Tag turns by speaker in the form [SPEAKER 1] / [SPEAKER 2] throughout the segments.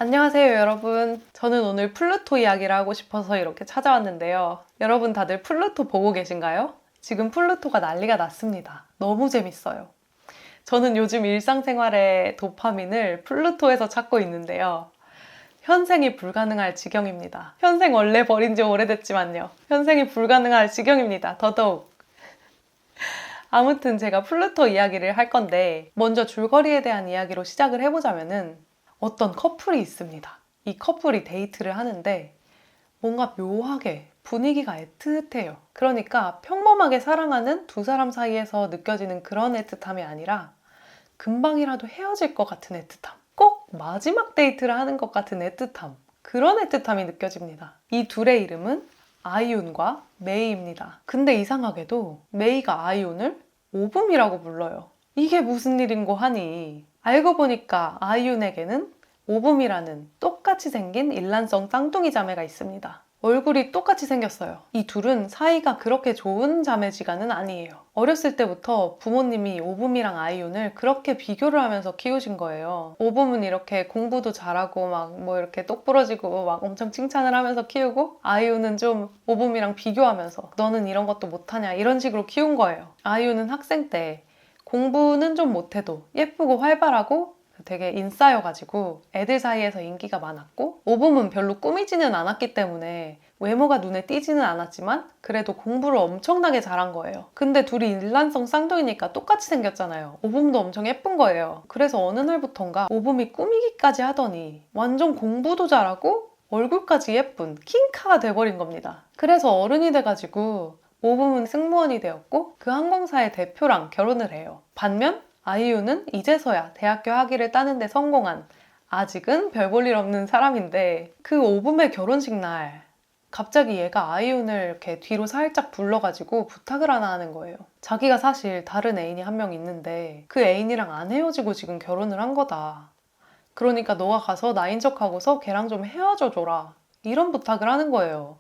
[SPEAKER 1] 안녕하세요, 여러분. 저는 오늘 플루토 이야기를 하고 싶어서 이렇게 찾아왔는데요. 여러분 다들 플루토 보고 계신가요? 지금 플루토가 난리가 났습니다. 너무 재밌어요. 저는 요즘 일상생활의 도파민을 플루토에서 찾고 있는데요. 현생이 불가능할 지경입니다. 현생 원래 버린 지 오래됐지만요. 현생이 불가능할 지경입니다. 더더욱. 아무튼 제가 플루토 이야기를 할 건데 먼저 줄거리에 대한 이야기로 시작을 해보자면은 어떤 커플이 있습니다. 이 커플이 데이트를 하는데 뭔가 묘하게 분위기가 애틋해요. 그러니까 평범하게 사랑하는 두 사람 사이에서 느껴지는 그런 애틋함이 아니라 금방이라도 헤어질 것 같은 애틋함. 꼭 마지막 데이트를 하는 것 같은 애틋함. 그런 애틋함이 느껴집니다. 이 둘의 이름은 아이윤과 메이입니다. 근데 이상하게도 메이가 아이윤을 오붐이라고 불러요. 이게 무슨 일인고 하니 알고 보니까 아이윤에게는 오붐이라는 똑같이 생긴 일란성 쌍둥이 자매가 있습니다. 얼굴이 똑같이 생겼어요. 이 둘은 사이가 그렇게 좋은 자매지간은 아니에요. 어렸을 때부터 부모님이 오붐이랑 아이윤을 그렇게 비교를 하면서 키우신 거예요. 오붐은 이렇게 공부도 잘하고 막 뭐 이렇게 똑부러지고 막 엄청 칭찬을 하면서 키우고, 아이윤은 좀 오붐이랑 비교하면서 너는 이런 것도 못하냐 이런 식으로 키운 거예요. 아이윤은 학생 때 공부는 좀 못해도 예쁘고 활발하고 되게 인싸여가지고 애들 사이에서 인기가 많았고, 오붐은 별로 꾸미지는 않았기 때문에 외모가 눈에 띄지는 않았지만 그래도 공부를 엄청나게 잘한 거예요. 근데 둘이 일란성 쌍둥이니까 똑같이 생겼잖아요. 오붐도 엄청 예쁜 거예요. 그래서 어느 날부턴가 오붐이 꾸미기까지 하더니 완전 공부도 잘하고 얼굴까지 예쁜 킹카가 돼버린 겁니다. 그래서 어른이 돼가지고 오붐은 승무원이 되었고 그 항공사의 대표랑 결혼을 해요. 반면 아이유는 이제서야 대학교 학위를 따는데 성공한, 아직은 별 볼 일 없는 사람인데, 그 오붐의 결혼식 날 갑자기 얘가 아이윤을 이렇게 뒤로 살짝 불러가지고 부탁을 하나 하는 거예요. 자기가 사실 다른 애인이 한 명 있는데 그 애인이랑 안 헤어지고 지금 결혼을 한 거다. 그러니까 너가 가서 나인 척하고서 걔랑 좀 헤어져 줘라. 이런 부탁을 하는 거예요.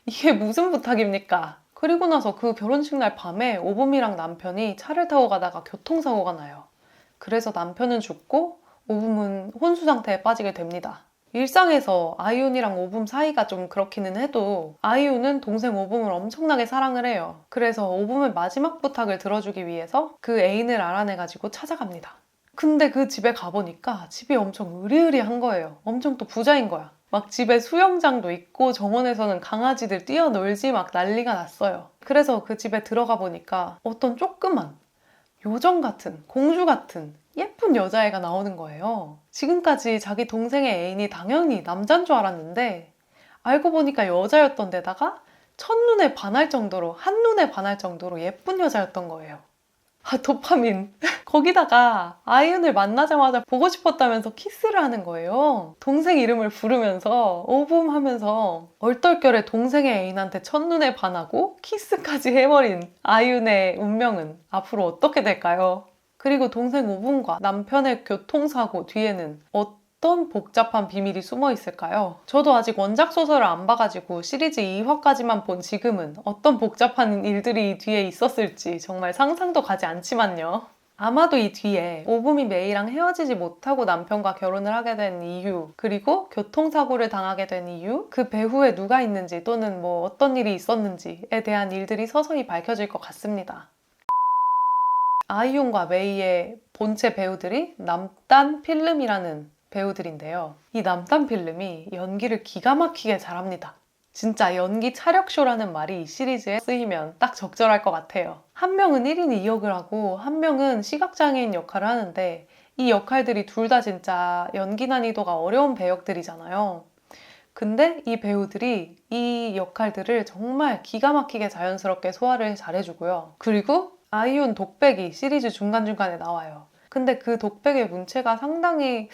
[SPEAKER 1] 이게 무슨 부탁입니까? 그리고 나서 그 결혼식 날 밤에 오붐이랑 남편이 차를 타고 가다가 교통사고가 나요. 그래서 남편은 죽고 오붐은 혼수 상태에 빠지게 됩니다. 일상에서 아이윤이랑 오붐 사이가 좀 그렇기는 해도 아이윤은 동생 오붐을 엄청나게 사랑을 해요. 그래서 오붐의 마지막 부탁을 들어주기 위해서 그 애인을 알아내가지고 찾아갑니다. 근데 그 집에 가보니까 집이 엄청 으리으리한 거예요. 엄청 또 부자인 거야. 막 집에 수영장도 있고 정원에서는 강아지들 뛰어놀지 막 난리가 났어요. 그래서 그 집에 들어가 보니까 어떤 조그만 요정 같은, 공주 같은 예쁜 여자애가 나오는 거예요. 지금까지 자기 동생의 애인이 당연히 남자인 줄 알았는데 알고 보니까 여자였던 데다가 첫눈에 반할 정도로, 한눈에 반할 정도로 예쁜 여자였던 거예요. 아, 도파민. 거기다가 아이윤을 만나자마자 보고 싶었다면서 키스를 하는 거예요. 동생 이름을 부르면서 오붐 하면서 얼떨결에 동생의 애인한테 첫눈에 반하고 키스까지 해버린 아이윤의 운명은 앞으로 어떻게 될까요? 그리고 동생 오붐과 남편의 교통사고 뒤에는 어떤 복잡한 비밀이 숨어 있을까요? 저도 아직 원작 소설을 안 봐가지고 시리즈 2화까지만 본 지금은 어떤 복잡한 일들이 뒤에 있었을지 정말 상상도 가지 않지만요. 아마도 이 뒤에 오붐이 메이랑 헤어지지 못하고 남편과 결혼을 하게 된 이유, 그리고 교통사고를 당하게 된 이유, 그 배후에 누가 있는지 또는 뭐 어떤 일이 있었는지에 대한 일들이 서서히 밝혀질 것 같습니다. 아이윤과 메이의 본체 배우들이 남단 필름이라는 배우들인데요. 이 남단 필름이 연기를 기가 막히게 잘합니다. 진짜 연기 차력쇼라는 말이 이 시리즈에 쓰이면 딱 적절할 것 같아요. 한 명은 1인 2역을 하고 한 명은 시각장애인 역할을 하는데 이 역할들이 둘 다 진짜 연기 난이도가 어려운 배역들이잖아요. 근데 이 배우들이 이 역할들을 정말 기가 막히게 자연스럽게 소화를 잘해주고요. 그리고 아이윤 독백이 시리즈 중간중간에 나와요. 근데 그 독백의 문체가 상당히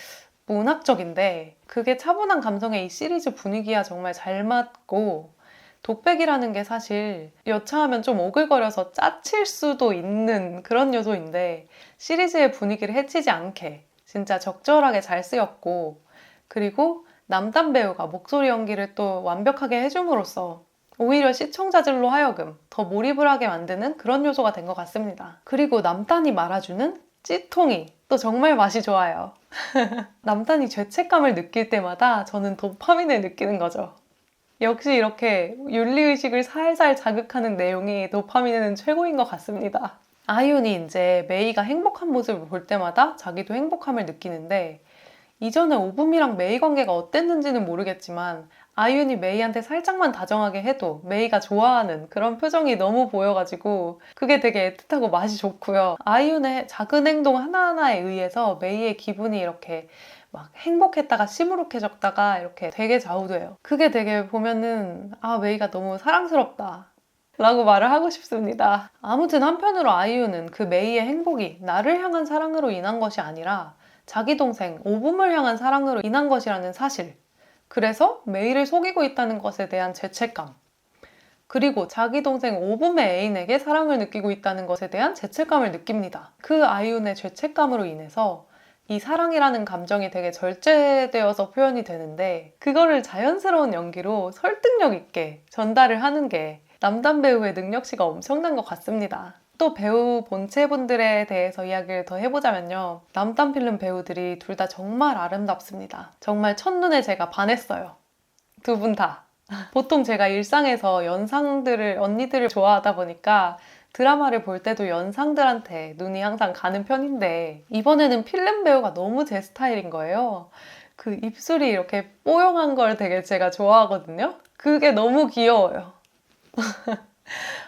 [SPEAKER 1] 문학적인데 그게 차분한 감성의 이 시리즈 분위기와 정말 잘 맞고, 독백이라는 게 사실 여차하면 좀 오글거려서 짜칠 수도 있는 그런 요소인데 시리즈의 분위기를 해치지 않게 진짜 적절하게 잘 쓰였고, 그리고 남단 배우가 목소리 연기를 또 완벽하게 해줌으로써 오히려 시청자들로 하여금 더 몰입을 하게 만드는 그런 요소가 된 것 같습니다. 그리고 남단이 말아주는 찌통이 또 정말 맛이 좋아요. 남단이 죄책감을 느낄 때마다 저는 도파민을 느끼는 거죠. 역시 이렇게 윤리의식을 살살 자극하는 내용이 도파민에는 최고인 것 같습니다. 아이윤이 이제 메이가 행복한 모습을 볼 때마다 자기도 행복함을 느끼는데, 이전에 오붐이랑 메이 관계가 어땠는지는 모르겠지만 아이윤이 메이한테 살짝만 다정하게 해도 메이가 좋아하는 그런 표정이 너무 보여가지고 그게 되게 애틋하고 맛이 좋고요. 아이윤의 작은 행동 하나하나에 의해서 메이의 기분이 이렇게 막 행복했다가 시무룩해졌다가 이렇게 되게 좌우돼요. 그게 되게 보면은 아, 메이가 너무 사랑스럽다 라고 말을 하고 싶습니다. 아무튼 한편으로 아이유는 그 메이의 행복이 나를 향한 사랑으로 인한 것이 아니라 자기 동생 오붐을 향한 사랑으로 인한 것이라는 사실, 그래서 메이를 속이고 있다는 것에 대한 죄책감, 그리고 자기 동생 오붐의 애인에게 사랑을 느끼고 있다는 것에 대한 죄책감을 느낍니다. 그 아이윤의 죄책감으로 인해서 이 사랑이라는 감정이 되게 절제되어서 표현이 되는데, 그거를 자연스러운 연기로 설득력 있게 전달을 하는 게 남단 배우의 능력치가 엄청난 것 같습니다. 또 배우 본체분들에 대해서 이야기를 더 해보자면요. 남단 필름 배우들이 둘 다 정말 아름답습니다. 정말 첫눈에 제가 반했어요. 두 분 다. 보통 제가 일상에서 언니들을 좋아하다 보니까 드라마를 볼 때도 연상들한테 눈이 항상 가는 편인데, 이번에는 필름 배우가 너무 제 스타일인 거예요. 그 입술이 이렇게 뽀용한 걸 되게 제가 좋아하거든요. 그게 너무 귀여워요.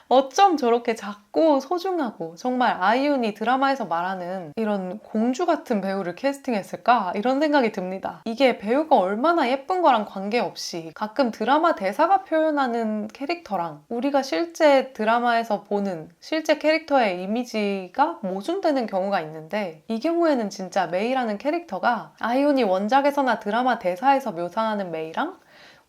[SPEAKER 1] 어쩜 저렇게 작고 소중하고 정말 아이윤이 드라마에서 말하는 이런 공주 같은 배우를 캐스팅했을까? 이런 생각이 듭니다. 이게 배우가 얼마나 예쁜 거랑 관계없이 가끔 드라마 대사가 표현하는 캐릭터랑 우리가 실제 드라마에서 보는 실제 캐릭터의 이미지가 모순되는 경우가 있는데, 이 경우에는 진짜 메이라는 캐릭터가 아이윤이 원작에서나 드라마 대사에서 묘사하는 메이랑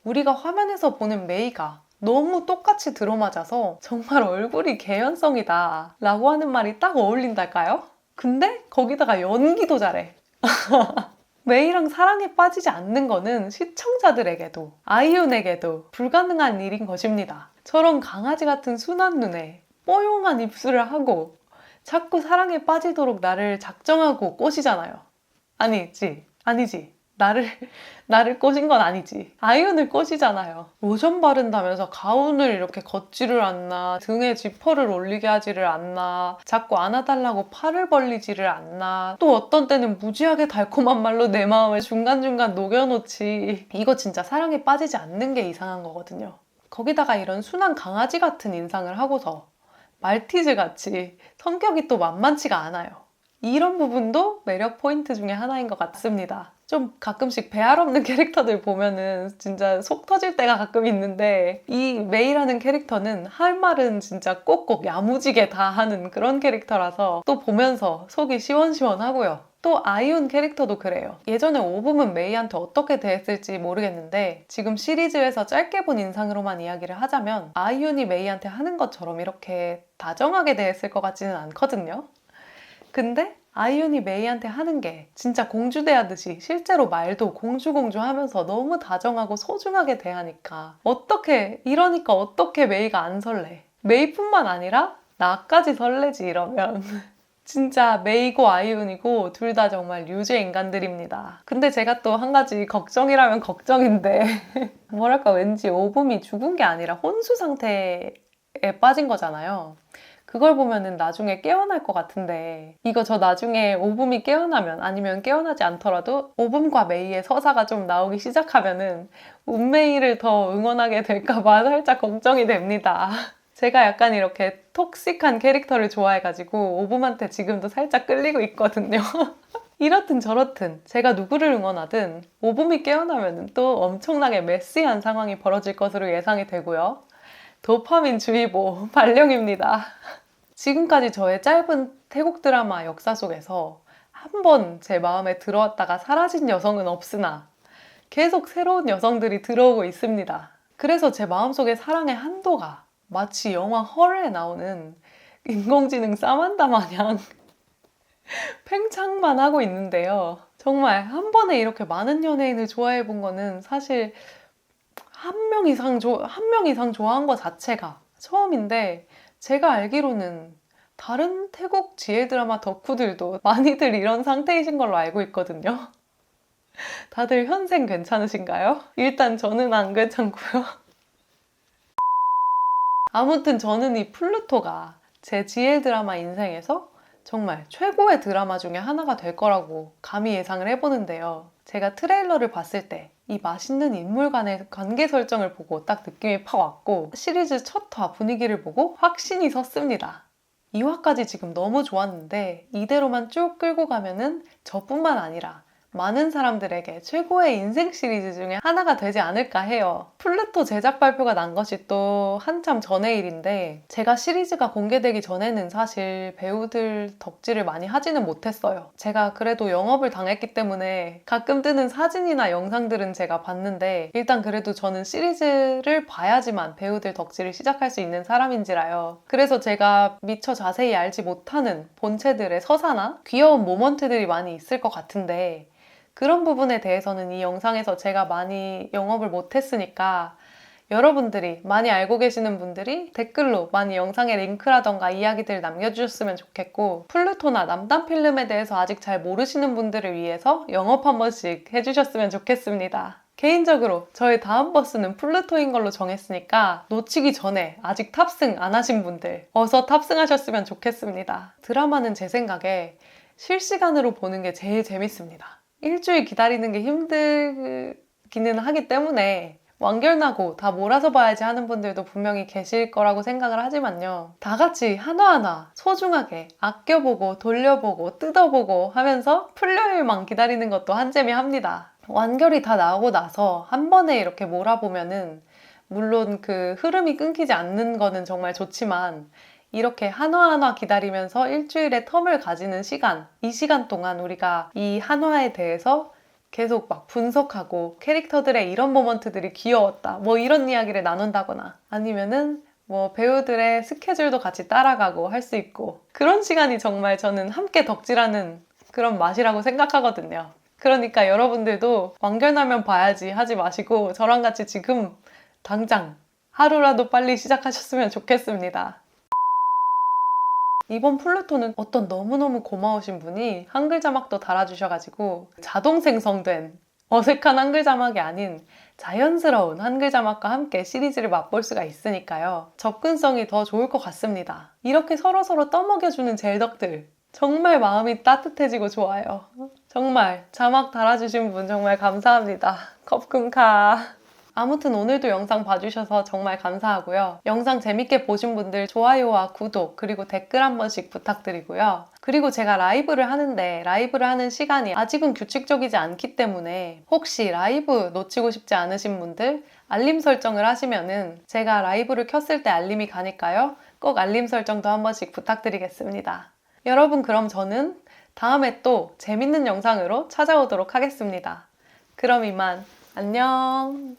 [SPEAKER 1] 우리가 화면에서 보는 메이가 너무 똑같이 들어맞아서 정말 얼굴이 개연성이다 라고 하는 말이 딱 어울린달까요? 근데 거기다가 연기도 잘해. 메이랑 사랑에 빠지지 않는 거는 시청자들에게도 아이윤에게도 불가능한 일인 것입니다. 저런 강아지 같은 순한 눈에 뽀용한 입술을 하고 자꾸 사랑에 빠지도록 나를 작정하고 꼬시잖아요. 아니지. 나를 꼬신 건 아니지. 아이윤을 꼬시잖아요. 로션 바른다면서 가운을 이렇게 걷지를 않나, 등에 지퍼를 올리게 하지를 않나, 자꾸 안아달라고 팔을 벌리지를 않나, 또 어떤 때는 무지하게 달콤한 말로 내 마음을 중간중간 녹여놓지. 이거 진짜 사랑에 빠지지 않는 게 이상한 거거든요. 거기다가 이런 순한 강아지 같은 인상을 하고서 말티즈 같이 성격이 또 만만치가 않아요. 이런 부분도 매력 포인트 중에 하나인 것 같습니다. 좀 가끔씩 배알 없는 캐릭터들 보면은 진짜 속 터질 때가 가끔 있는데, 이 메이라는 캐릭터는 할 말은 진짜 꼭꼭 야무지게 다 하는 그런 캐릭터라서 또 보면서 속이 시원시원하고요. 또 아이윤 캐릭터도 그래요. 예전에 오붐은 메이한테 어떻게 대했을지 모르겠는데 지금 시리즈에서 짧게 본 인상으로만 이야기를 하자면 아이윤이 메이한테 하는 것처럼 이렇게 다정하게 대했을 것 같지는 않거든요. 근데 아이윤이 메이한테 하는 게 진짜 공주 대하듯이 실제로 말도 공주 하면서 너무 다정하고 소중하게 대하니까 이러니까 어떻게 메이가 안 설레? 메이뿐만 아니라 나까지 설레지 이러면. 진짜 메이고 아이윤이고 둘 다 정말 유죄 인간들입니다. 근데 제가 또 한 가지 걱정이라면 걱정인데 뭐랄까, 왠지 오붐이 죽은 게 아니라 혼수 상태에 빠진 거잖아요. 그걸 보면은 나중에 깨어날 것 같은데, 이거 저 나중에 오붐이 깨어나면, 아니면 깨어나지 않더라도 오붐과 메이의 서사가 좀 나오기 시작하면은 운메이를 더 응원하게 될까봐 살짝 걱정이 됩니다. 제가 약간 이렇게 톡식한 캐릭터를 좋아해가지고 오붐한테 지금도 살짝 끌리고 있거든요. 이렇든 저렇든 제가 누구를 응원하든 오붐이 깨어나면 또 엄청나게 메시한 상황이 벌어질 것으로 예상이 되고요. 도파민 주의보 발령입니다. 지금까지 저의 짧은 태국 드라마 역사 속에서 한 번 제 마음에 들어왔다가 사라진 여성은 없으나 계속 새로운 여성들이 들어오고 있습니다. 그래서 제 마음속의 사랑의 한도가 마치 영화 헐에 나오는 인공지능 사만다 마냥 팽창만 하고 있는데요. 정말 한 번에 이렇게 많은 연예인을 좋아해 본 거는 사실 한 명 이상 좋아한 것 자체가 처음인데, 제가 알기로는 다른 태국 GL 드라마 덕후들도 많이들 이런 상태이신 걸로 알고 있거든요. 다들 현생 괜찮으신가요? 일단 저는 안 괜찮고요. 아무튼 저는 이 플루토가 제 GL 드라마 인생에서 정말 최고의 드라마 중에 하나가 될 거라고 감히 예상을 해보는데요. 제가 트레일러를 봤을 때 이 맛있는 인물 간의 관계 설정을 보고 딱 느낌이 팍 왔고, 시리즈 첫 화 분위기를 보고 확신이 섰습니다. 2화까지 지금 너무 좋았는데 이대로만 쭉 끌고 가면은 저뿐만 아니라 많은 사람들에게 최고의 인생 시리즈 중에 하나가 되지 않을까 해요. 플루토 제작 발표가 난 것이 또 한참 전의 일인데, 제가 시리즈가 공개되기 전에는 사실 배우들 덕질을 많이 하지는 못했어요. 제가 그래도 영업을 당했기 때문에 가끔 뜨는 사진이나 영상들은 제가 봤는데, 일단 그래도 저는 시리즈를 봐야지만 배우들 덕질을 시작할 수 있는 사람인지라요. 그래서 제가 미처 자세히 알지 못하는 본체들의 서사나 귀여운 모먼트들이 많이 있을 것 같은데, 그런 부분에 대해서는 이 영상에서 제가 많이 영업을 못했으니까 여러분들이, 많이 알고 계시는 분들이 댓글로 많이 영상에 링크라던가 이야기들 남겨주셨으면 좋겠고, 플루토나 남단 필름에 대해서 아직 잘 모르시는 분들을 위해서 영업 한 번씩 해주셨으면 좋겠습니다. 개인적으로 저의 다음 버스는 플루토인 걸로 정했으니까 놓치기 전에 아직 탑승 안 하신 분들 어서 탑승하셨으면 좋겠습니다. 드라마는 제 생각에 실시간으로 보는 게 제일 재밌습니다. 일주일 기다리는 게 힘들기는 하기 때문에 완결나고 다 몰아서 봐야지 하는 분들도 분명히 계실 거라고 생각을 하지만요. 다 같이 하나하나 소중하게 아껴보고 돌려보고 뜯어보고 하면서 풀려일만 기다리는 것도 한재미 합니다. 완결이 다 나오고 나서 한 번에 이렇게 몰아보면은 물론 그 흐름이 끊기지 않는 거는 정말 좋지만, 이렇게 한화한화 기다리면서 일주일의 텀을 가지는 시간, 이 시간 동안 우리가 이 한화에 대해서 계속 막 분석하고 캐릭터들의 이런 모먼트들이 귀여웠다, 뭐 이런 이야기를 나눈다거나, 아니면은 뭐 배우들의 스케줄도 같이 따라가고 할 수 있고, 그런 시간이 정말 저는 함께 덕질하는 그런 맛이라고 생각하거든요. 그러니까 여러분들도 완결나면 봐야지 하지 마시고 저랑 같이 지금 당장 하루라도 빨리 시작하셨으면 좋겠습니다. 이번 플루토는 어떤 너무너무 고마우신 분이 한글 자막도 달아주셔가지고 자동 생성된 어색한 한글 자막이 아닌 자연스러운 한글 자막과 함께 시리즈를 맛볼 수가 있으니까요. 접근성이 더 좋을 것 같습니다. 이렇게 서로서로 떠먹여주는 젤덕들 정말 마음이 따뜻해지고 좋아요. 정말 자막 달아주신 분 정말 감사합니다. 컵금카. 아무튼 오늘도 영상 봐주셔서 정말 감사하고요. 영상 재밌게 보신 분들 좋아요와 구독 그리고 댓글 한 번씩 부탁드리고요. 그리고 제가 라이브를 하는데 라이브를 하는 시간이 아직은 규칙적이지 않기 때문에 혹시 라이브 놓치고 싶지 않으신 분들 알림 설정을 하시면은 제가 라이브를 켰을 때 알림이 가니까요. 꼭 알림 설정도 한 번씩 부탁드리겠습니다. 여러분, 그럼 저는 다음에 또 재밌는 영상으로 찾아오도록 하겠습니다. 그럼 이만 안녕.